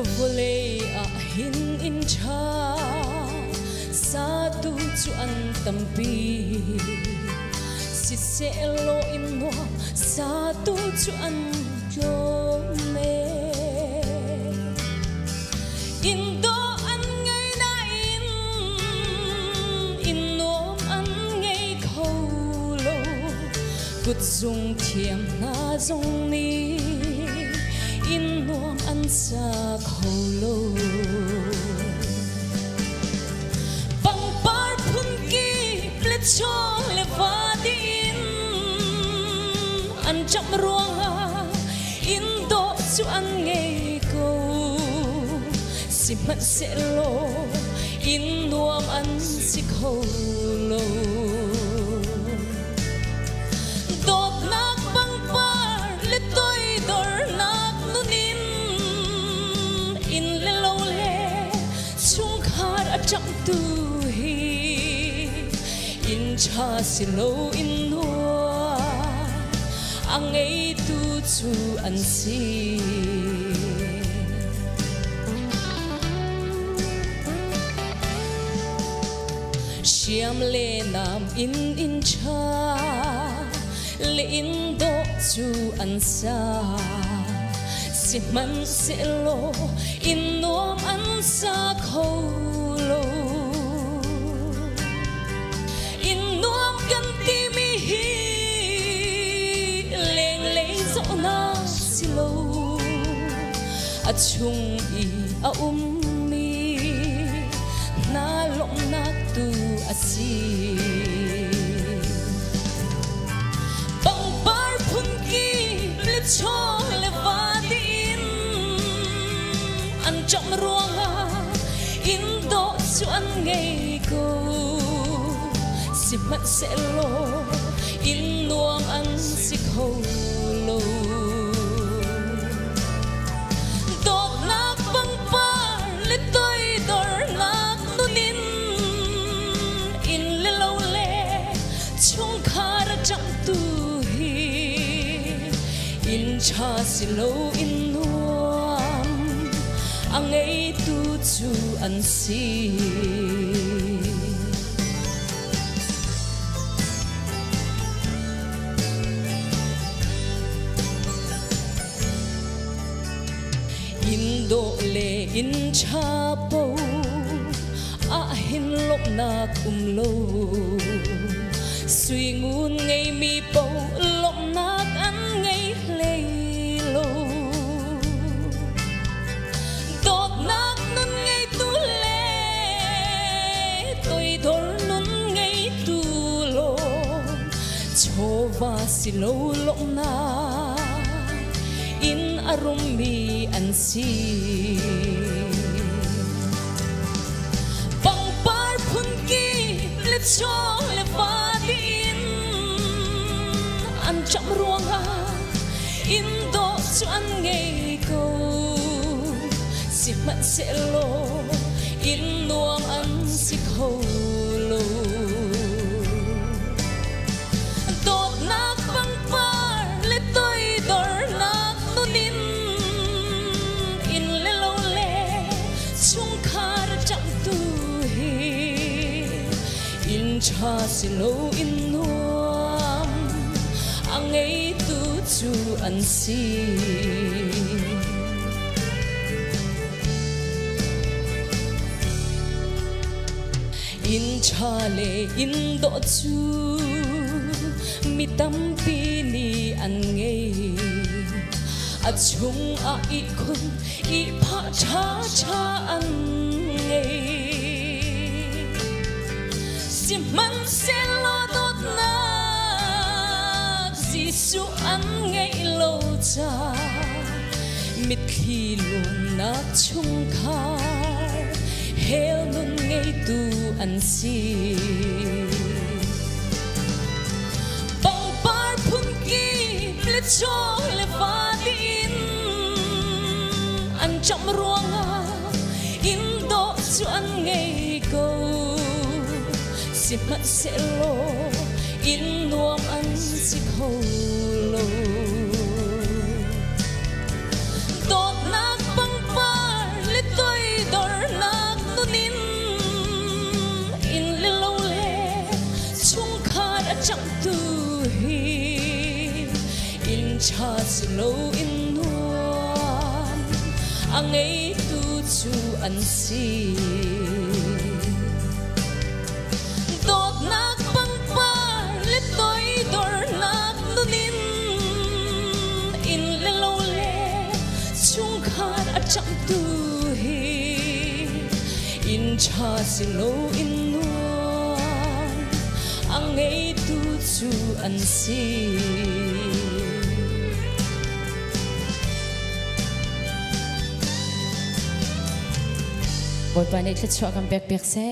Volei a hin in cha sa tu chu an tampi si se lo in no sa tu chu an lo me in do an ngai na in nom an ngai khâu lo gut dung thiam na dung ni in nuam an sa khâu lo bang par phun ki ple cho le va din an cham ruang in do chu an ngei ko si man se lo in nuam an si khâu lo dot nak bang par le toi dor nak nunin in le lo le chung khar a cham tu hi in cha si lo in nuam ang ei tu chu an si Siam le nam in cha le in do chu an sa si man se lo in nuam an sa khâu lo in nuam kan ti mi hi leng lei zo na si lo a chung i a mi na long na tu a si bang bar phun ki le cho le va din an chom ruanga in do chu an ngei ko si man se lo in nuam an si khâu lo dot nak bang par le toi dor nak nunin in le lo le chung khar cham tu hi in cha si lo in nuam ang ei tu chu an si in do le in cha po a hin lop na lo suy ngun ngei mi po lop na an ngei le lo dot nak nun ngei tu le toi dor nun ngei tu lo cho va si lo lop na in arum mi an si bang par phun ki le cho le va din an cham ruanga in do chu an ngei ko si man se lo in nuam an si khâu lo dot nak bang par le toi dor nak nunin in le lo le chung khar cham tu hi in cha si lo in nuam ang ei tu chu an si in cha le in do chu mi tam pi ni an ngei a chung a i khun i pha cha cha an ngei si man se lo dot na si su an ngei lo cha mit khi lun na chung khar hel nun ngei tu an si bang par phun ki le cho le va din an cham ruanga in do chu an ngei ko si man se lo in nuam an si khâu lo dot nak bang par cha si lo in nuan angay tu chu an si dot nak pangpar le toy dor nak nunin in le lo le chung khan a cham tu hi in cha si lo in nuan angay tu chu an si boy panik le chua kam pek pek se